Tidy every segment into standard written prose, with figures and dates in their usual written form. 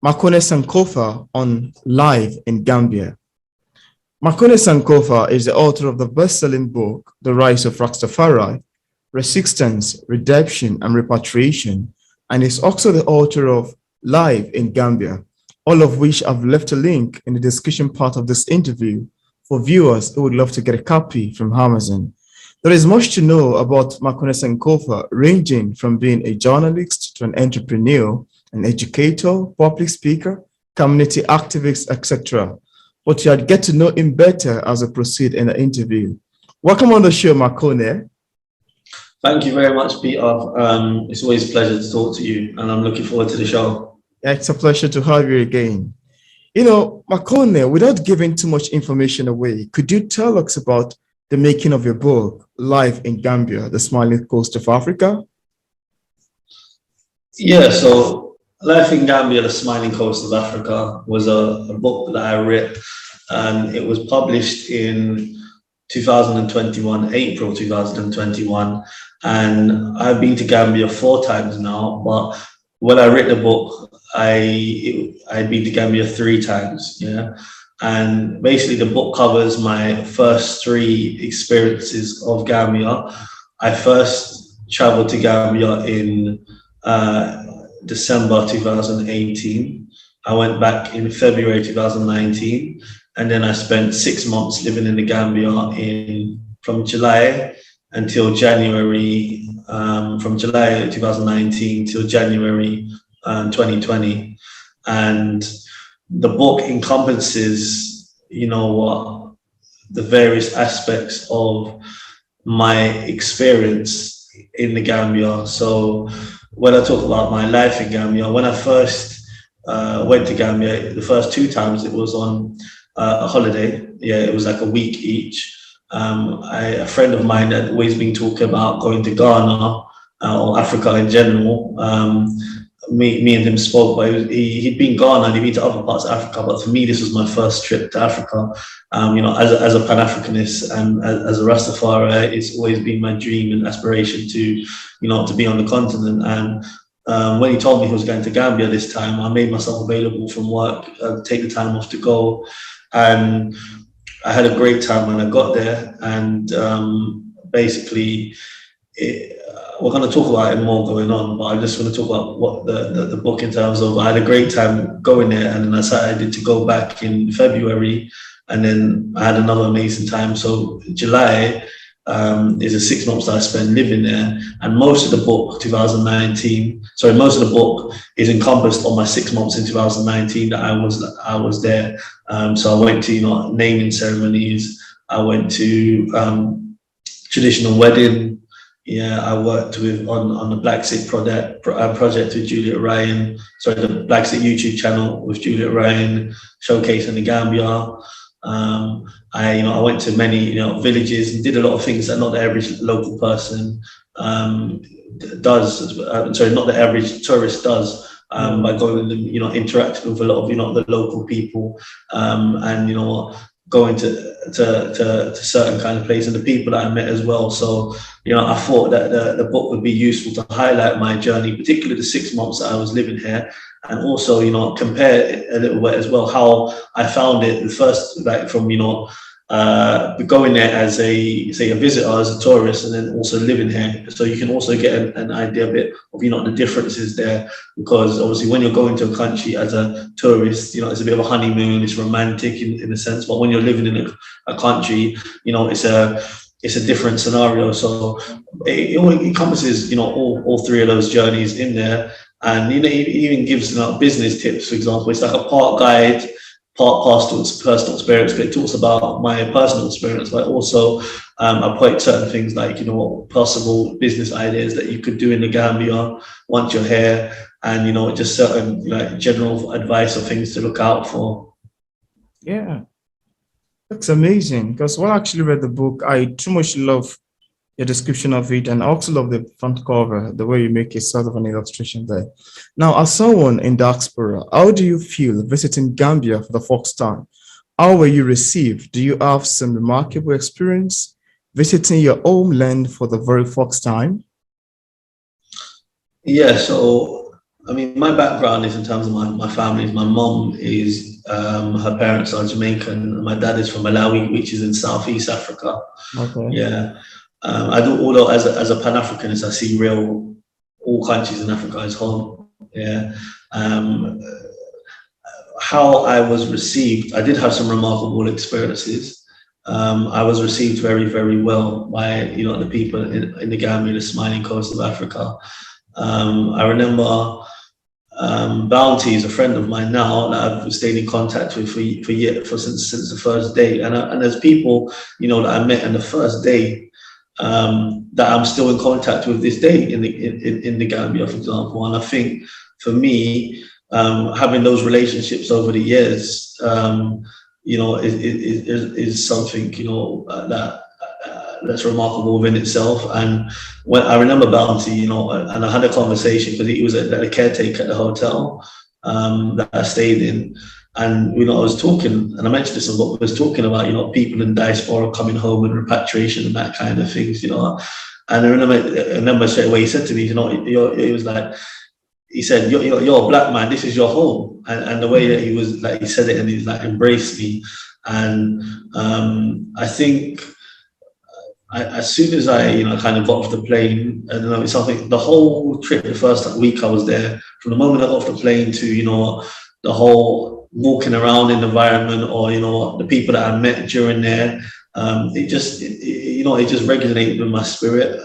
Makonnen Sankofa on Life in Gambia. Makonnen Sankofa is the author of the best-selling book, The Rise of Rastafari, Resistance, Redemption, and Repatriation, and is also the author of Life in Gambia, all of which I've left a link in the discussion part of this interview for viewers who would love to get a copy from Amazon. There is much to know about Makonnen Sankofa, ranging from being a journalist to an entrepreneur, an educator, public speaker, community activist, etc. But you'll get to know him better as we proceed in the interview. Welcome on the show, Makonnen. Thank you very much, Peter. It's always a pleasure to talk to you, and I'm looking forward to the show. Yeah, it's a pleasure to have you again. You know, Makonnen, without giving too much information away, could you tell us about the making of your book, Life in Gambia, the Smiling Coast of Africa? Yeah, so Life in Gambia, the Smiling Coast of Africa was a book that I wrote, and it was published in 2021, April 2021. And I've been to Gambia 4 times now, but when I wrote the book, I'd been to Gambia 3 times, yeah. And basically the book covers my first 3 experiences of Gambia. I first traveled to Gambia in December 2018. I went back in February 2019, and then I spent 6 months living in the Gambia from July until January, from July 2019 till January 2020. And the book encompasses, the various aspects of my experience in the Gambia. So when I talk about my life in Gambia, when I first went to Gambia, the first 2 times it was on a holiday. Yeah, it was like a week each. A friend of mine had always been talking about going to Ghana or Africa in general. Me and him spoke, but he'd been Ghana and he'd been to other parts of Africa. But for me, this was my first trip to Africa. As a Pan-Africanist and as a Rastafari, it's always been my dream and aspiration to be on the continent. And when he told me he was going to Gambia this time, I made myself available from work, take the time off to go. And I had a great time when I got there. And basically, we're going to talk about it more going on, but I just want to talk about what the book in terms of, I had a great time going there, and then I decided to go back in February, and then I had another amazing time. So July is the 6 months that I spent living there, and most of the book, most of the book is encompassed on my 6 months in 2019 that I was there. So I went to naming ceremonies, I went to traditional wedding. Yeah, I worked on the Black Sit project with Juliet Ryan. Sorry, the Black Sit YouTube channel with Juliet Ryan, showcasing the Gambia. I went to many villages and did a lot of things that not the average local person does. Sorry, not the average tourist does. By going and interacting with a lot of the local people, and going to certain kind of places, and the people that I met as well. So I thought that the book would be useful to highlight my journey, particularly the 6 months that I was living here, and also compare it a little bit as well, how I found it the first, like from going there as a visitor, as a tourist, and then also living here, so you can also get an idea a bit of the differences there. Because obviously when you're going to a country as a tourist, it's a bit of a honeymoon, it's romantic in a sense, but when you're living in a country, it's a different scenario. So it encompasses all 3 of those journeys in there. And it even gives business tips. For example, it's like a part guide, part personal experience, but it talks about my personal experience, but also I point certain things like possible business ideas that you could do in the Gambia once you're here, and just certain general advice or things to look out for. Yeah, that's amazing. Because when I actually read the book, I too much love your description of it, and I also love the front cover, the way you make it sort of an illustration there. Now, as someone in diaspora, how do you feel visiting Gambia for the first time? How were you received? Do you have some remarkable experience visiting your homeland for the very first time? Yeah, so I mean, my background is in terms of my family. My mom is, her parents are Jamaican, and my dad is from Malawi, which is in Southeast Africa. Okay. Yeah. I do, although as a Pan-Africanist, I see real, all countries in Africa as home. Yeah. Um, how I was received, I did have some remarkable experiences. I was received very, very well by, the people in the Gambia, the smiling coast of Africa. I remember Bounty is a friend of mine now that I've stayed in contact with since the first day, and there's people that I met on the first day that I'm still in contact with this day in the Gambia, for example. And I think for me, having those relationships over the years, is something that's remarkable within itself. And when I remember Bounty, and I had a conversation because he was a caretaker at the hotel that I stayed in, and I was talking, and I mentioned this in the book, I was talking about people in diaspora coming home and repatriation and that kind of things, And I remember straight away he said to me, he was like, he said, you're a black man, this is your home. And the way that he was, like, he said it, and he like embraced me. And I think as soon as I, kind of got off the plane, and it's something, the whole trip, the first week I was there, from the moment I got off the plane to, the whole walking around in the environment, or, the people that I met during there, it just resonated with my spirit.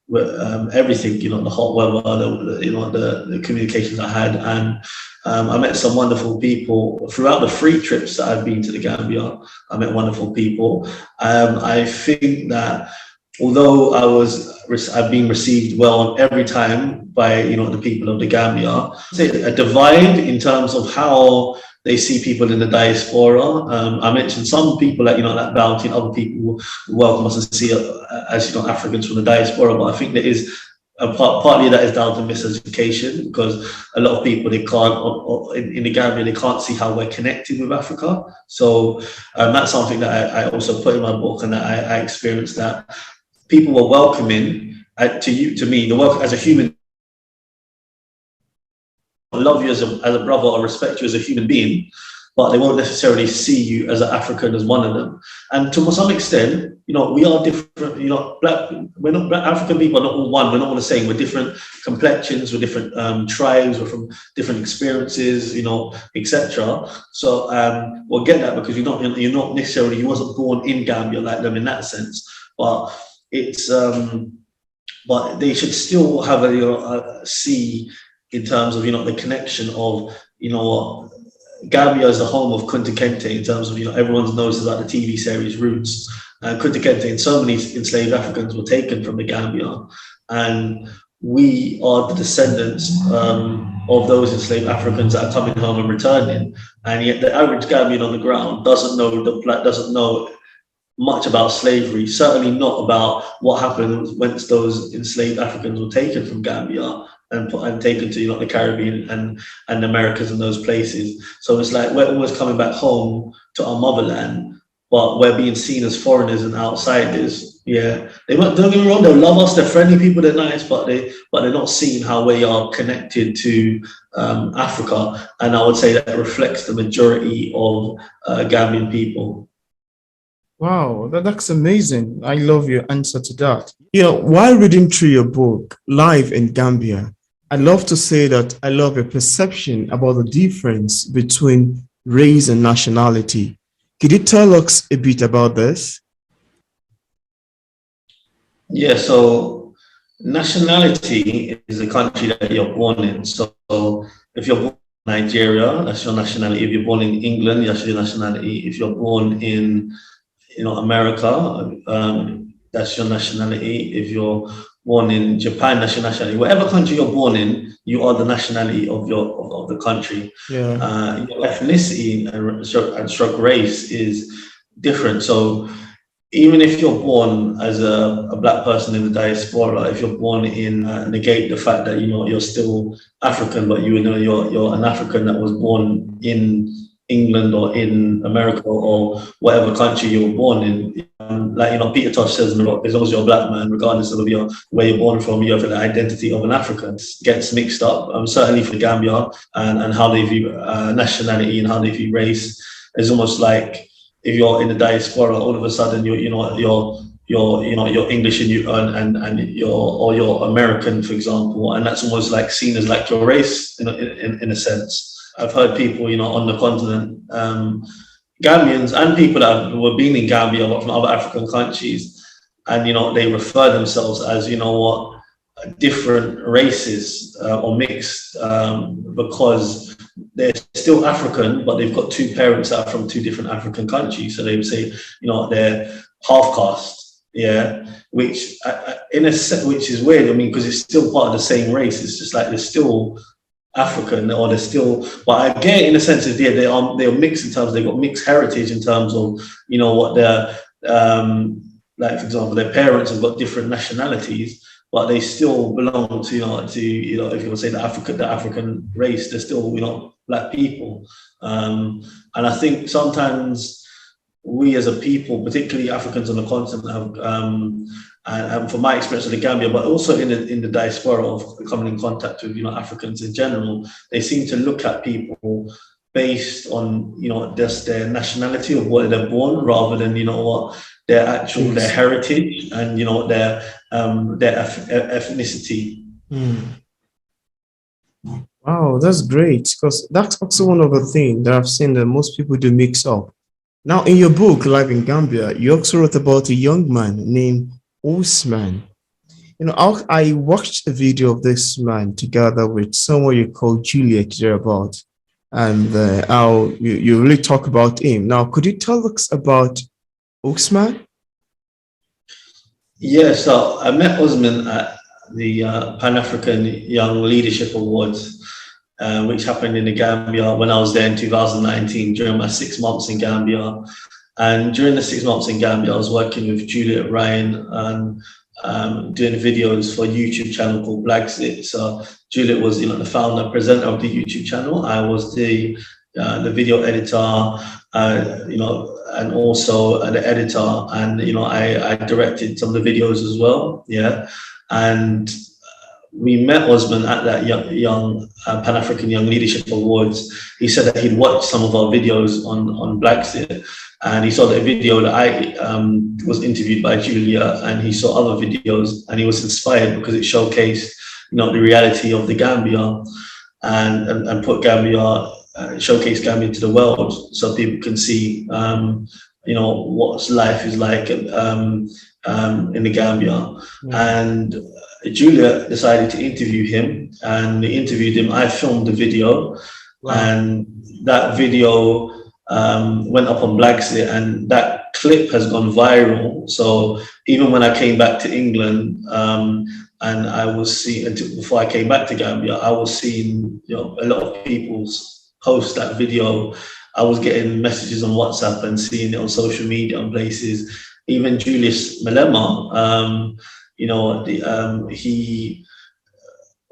Everything, the hot weather, the communications I had, and I met some wonderful people throughout the 3 trips that I've been to the Gambia. I met wonderful people. I think that although I've been received well every time by the people of the Gambia, a divide in terms of how they see people in the diaspora. I mentioned some people that Bounty, and other people welcome us and see as Africans from the diaspora, but I think there is partly that is down to miseducation, because a lot of people, they can't, in the Gambia, they can't see how we're connected with Africa. So that's something that I also put in my book, and that I experienced, that people were welcoming to me, the work as a human. Love you as a brother, or respect you as a human being, but they won't necessarily see you as an African, as one of them. And to some extent, we are different. Black African people are not all one. We're not all the same. We're different complexions. We're different tribes. We're from different experiences, etc. So we'll get that, because you're not necessarily, you wasn't born in Gambia like them in that sense. But it's but they should still have a see, in terms of the connection of Gambia is the home of Kunta Kinte, in terms of everyone knows about the TV series Roots. Kunta Kinte and so many enslaved Africans were taken from the Gambia, and we are the descendants of those enslaved Africans that are coming home and returning. And yet the average Gambian on the ground doesn't know much about slavery, certainly not about what happened once those enslaved Africans were taken from Gambia and taken to the Caribbean and the Americas and those places. So it's like we're always coming back home to our motherland, but we're being seen as foreigners and outsiders. Yeah, don't get me wrong, they'll love us, they're friendly people, they're nice, but they're not seeing how we are connected to Africa. And I would say that reflects the majority of Gambian people. Wow, that's amazing. I love your answer to that. While reading through your book, Life in Gambia, I love to say that I love your perception about the difference between race and nationality. Could you tell us a bit about this? Yeah, so nationality is the country that you're born in. So if you're born in Nigeria, that's your nationality. If you're born in England, that's your nationality. If you're born in America, that's your nationality. If you're born in Japan, that's your nationality. Whatever country you're born in, you are the nationality of the country. Yeah. Your ethnicity and stroke race is different. So even if you're born as a black person in the diaspora, if you're born in negate the fact that you're still African, but you're an African that was born in England or in America or whatever country you were born in. Like, you know, Peter Tosh says, as long as you're a black man, regardless of where you're born from, you have the identity of an African. It gets mixed up, certainly for Gambia and how they view nationality and how they view race. It's almost like if you're in the diaspora, all of a sudden you're English and you're American, for example, and that's almost like seen as like your race in a sense. I've heard people, you know, on the continent, Gambians and people that were been in Gambia but from other African countries, and you know they refer themselves as, you know what, different races or mixed because they're still African, but they've got two parents that are from two different African countries. So they would say, you know, they're half caste, yeah, which which is weird. I mean, because it's still part of the same race. It's just like they're still African, or they're still, but I get in a sense that they're mixed in terms, they've got mixed heritage in terms of, you know, what they're like, for example, their parents have got different nationalities, but they still belong to, if you want to say the African race, they're still, you know, black people. And I think sometimes we as a people, particularly Africans on the continent, have and from my experience in the Gambia, but also in the diaspora of coming in contact with, you know, Africans in general, they seem to look at people based on, you know, just their nationality of where they're born, rather than, you know what, their heritage and, you know, their ethnicity. Wow, that's great, because that's also one of the things that I've seen that most people do mix up. Now, in your book, Life in Gambia, you also wrote about a young man named Osman. You know, I watched a video of this man together with someone you call Juliet thereabout, and how you really talk about him. Now, could you tell us about Osman? Yeah, so I met Osman at the Pan-African Young Leadership Awards, which happened in the Gambia when I was there in 2019 during my 6 months in Gambia. And during the 6 months in Gambia, I was working with Juliet Ryan and doing videos for a YouTube channel called Blacksit. So Juliet was, you know, the founder, presenter of the YouTube channel. I was the video editor, you know, and also the editor, and you know, I directed some of the videos as well. Yeah, and we met Osman at that young Pan-African Young Leadership Awards. He said that he'd watched some of our videos on Blacksit, and he saw the video that I was interviewed by Julia, and he saw other videos, and he was inspired because it showcased, you know, the reality of the Gambia, and put Gambia, showcase Gambia to the world, so people can see, you know, what life is like in the Gambia. And Julia decided to interview him, and they interviewed him. I filmed the video. Wow. And that video went up on Blacksit, and that clip has gone viral. So even when I came back to England, and I was seeing, before I came back to Gambia, I was seeing, you know, a lot of people's post that video. I was getting messages on WhatsApp and seeing it on social media and places. Even Julius Malema, you know, he,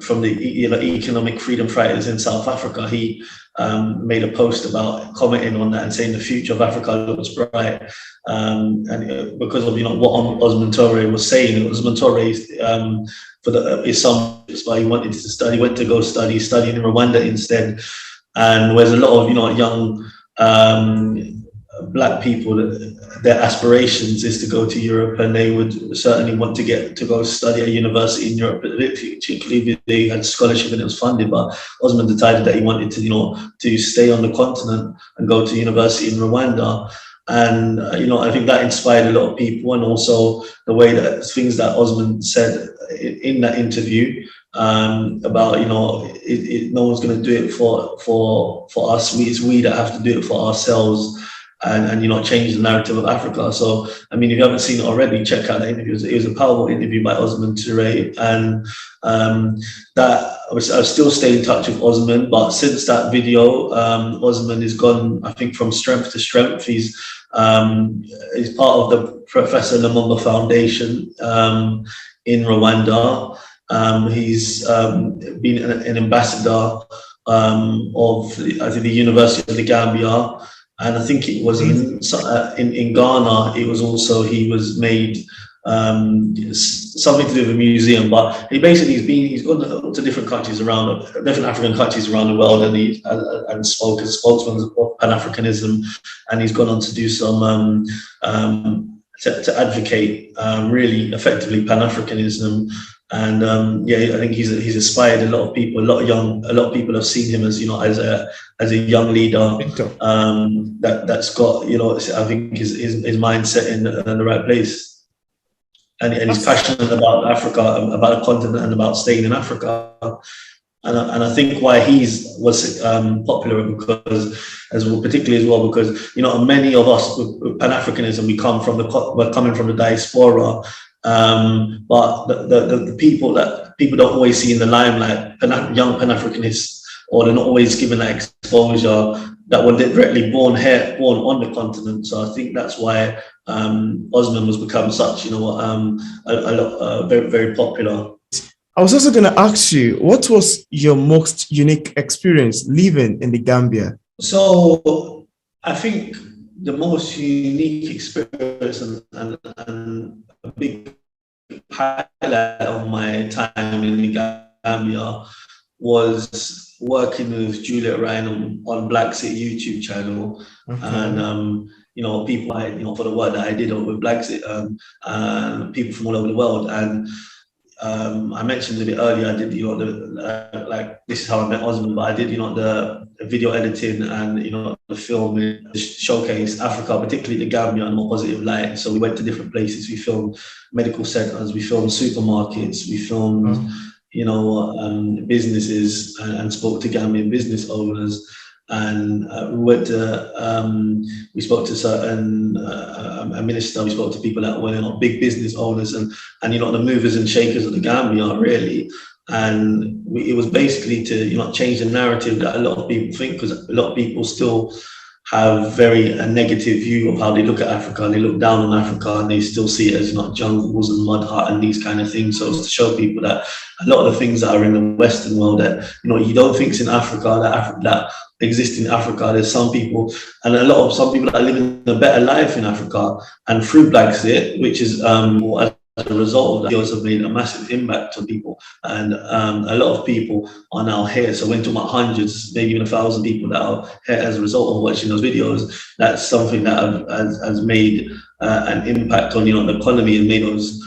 from the, you know, economic freedom fighters in South Africa, he made a post about commenting on that and saying the future of Africa looks bright. And because of, you know, what Osman Torreira was saying, Osman Torreira, for his son, he wanted to study, went to go study in Rwanda instead. And there's a lot of, you know, young black people that their aspirations is to go to Europe, and they would certainly want to go study at a university in Europe, particularly if they had scholarship and it was funded. But Osman decided that he wanted to, you know, to stay on the continent and go to university in Rwanda. And you know, I think that inspired a lot of people, and also the way that things that Osman said in that interview, about, you know, no one's going to do it for us. It's we that have to do it for ourselves, and you know, change the narrative of Africa. So I mean, if you haven't seen it already, check out the interview. It was a powerful interview by Osman Torreira, and that I still stay in touch with Osman. But since that video, Osman has gone, I think, from strength to strength. He's part of the Professor Lumumba Foundation in Rwanda. He's been an ambassador I think the University of the Gambia, and I think it was in Ghana. It was also he was made something to do with a museum, but he's gone to different countries around, different African countries around the world, and spoke as a spokesman of Pan-Africanism, and he's gone on to do some to advocate really effectively Pan-Africanism. And I think he's inspired a lot of people. A lot of people have seen him as as a young leader that's got I think his mindset in the right place. And he's passionate about Africa, about the continent, and about staying in Africa. And I think why was popular particularly as well because many of us with Pan-Africanism we're coming from the diaspora, but the people that people don't always see in the limelight, young Pan-Africanists, or they're not always given that exposure, that were directly born on the continent. So I think that's why Osman was become such, very, very popular. I was also going to ask you, what was your most unique experience living in the Gambia? So I think the most unique experience and a big highlight of my time in the Gambia was working with Juliet Ryan on Black City YouTube channel. Okay. And people for the work that I did with Black City, people from all over the world. And I mentioned a bit earlier, I did this is how I met Osman, but I did the video editing and the film showcase Africa, particularly the Gambia, in a more positive light. So we went to different places. We filmed medical centers, we filmed supermarkets, we filmed businesses, and spoke to Gambian business owners. And we spoke to certain a minister. We spoke to people that were big business owners and the movers and shakers of the Gambia, really. And it was basically to change the narrative that a lot of people think, because a lot of people still have a negative view of how they look at Africa. They look down on Africa and they still see it as jungles and mud hut and these kind of things. So it's to show people that a lot of the things that are in the Western world that you don't think is in Africa, that exist in Africa. There's some people that are living a better life in Africa, and through Brexit, which is as a result of that, videos have made a massive impact on people, and a lot of people are now here. So we're talking about hundreds, maybe even 1,000 people that are here as a result of watching those videos. That's something that has made an impact on the economy, and made those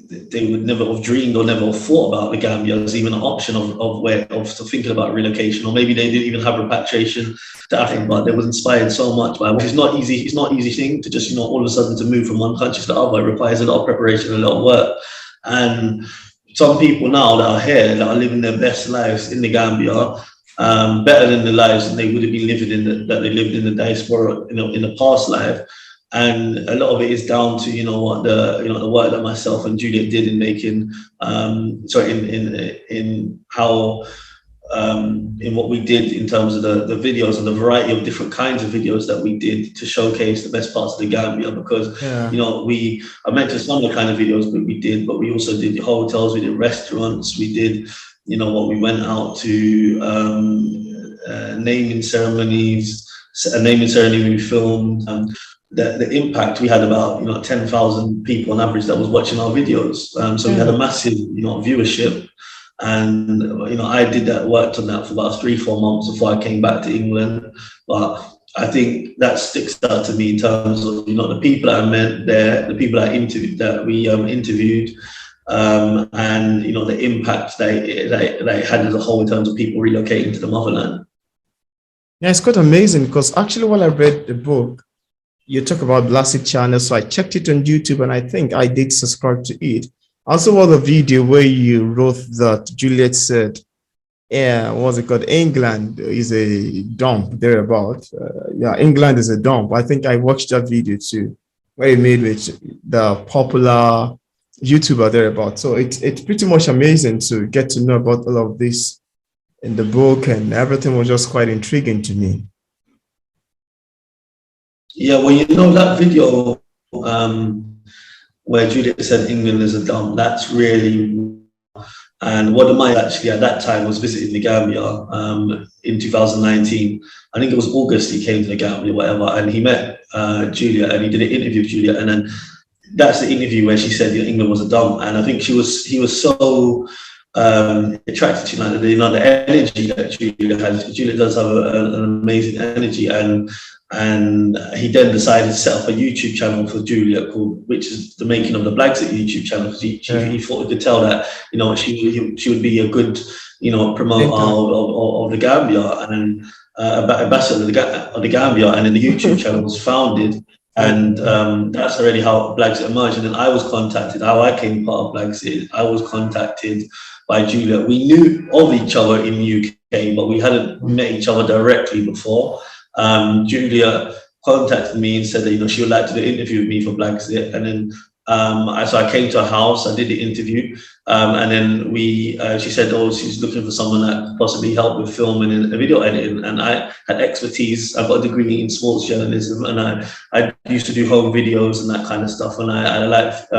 they would never have dreamed or never have thought about the Gambia as even an option of thinking about relocation, or maybe they didn't even have repatriation to Africa, but they was inspired so much by it. It's not easy. It's not an easy thing to just all of a sudden to move from one country to the other. It requires a lot of preparation, a lot of work. And some people now that are here, that are living their best lives in the Gambia, better than the lives that they would have been living that they lived in the diaspora, in the past life. And a lot of it is down to the work that myself and Juliet did in making in how in what we did in terms of the videos and the variety of different kinds of videos that we did to showcase the best parts of the Gambia, because I mentioned some of the kind of videos that we did, but we also did hotels, we did restaurants, we did we went out to naming ceremonies, a naming ceremony we filmed. The impact, we had about 10,000 people on average that was watching our videos. So we had a massive viewership, and I worked on that for about 3-4 months before I came back to England. But I think that sticks out to me in terms of the people I met there, the people I interviewed, that we interviewed, and the impact that it had as a whole in terms of people relocating to the motherland. Yeah, it's quite amazing, because actually while I read the book, you talk about Blasted channel, so I checked it on YouTube, and I think I did subscribe to it. I also saw the video where you wrote that Juliet said, what's it called? England is a dump thereabout. England is a dump. I think I watched that video too, where you made with the popular YouTuber thereabout. So it's pretty much amazing to get to know about all of this in the book, and everything was just quite intriguing to me. Yeah, well, that video where Juliet said England is a dump, that's really And what am I actually at that time was visiting the Gambia in 2019. I think it was August he came to the Gambia, whatever, and he met Julia and he did an interview with Julia. And then that's the interview where she said England was a dump. And I think he was so attracted to the energy that Julia has. Julia does have an amazing energy, and he then decided to set up a YouTube channel for Julia which is the making of the Blacksit YouTube channel, because he thought he could tell that she would be a good promoter of the Gambia and ambassador of the Gambia, and then the YouTube channel was founded. And that's already how Blacksit emerged. And then I was contacted, how I came part of Blacksit, I was contacted by Julia. We knew of each other in the UK, but we hadn't met each other directly before. Julia contacted me and said that she would like to do an interview with me for Blacksit. And then so I came to her house, I did the interview, and then she said, she's looking for someone that could possibly help with filming and video editing. And I had expertise. I've got a degree in sports journalism, and I used to do home videos and that kind of stuff. And I like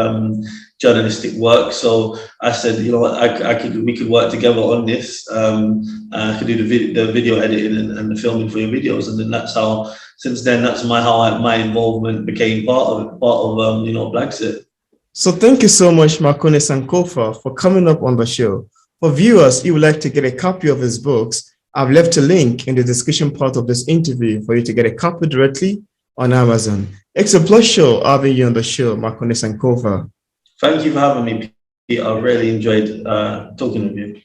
journalistic work. So I said, we could work together on this. I could do the video editing and the filming for your videos. And then that's how, since then, that's how my involvement became part of Blacksit. So thank you so much, Makonnen Sankofa, for coming up on the show. For viewers, if you would like to get a copy of his books, I've left a link in the description part of this interview for you to get a copy directly on Amazon. It's a pleasure having you on the show, Makonnen Sankofa. Thank you for having me, Peter. I really enjoyed talking with you.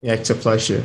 Yeah, it's a pleasure.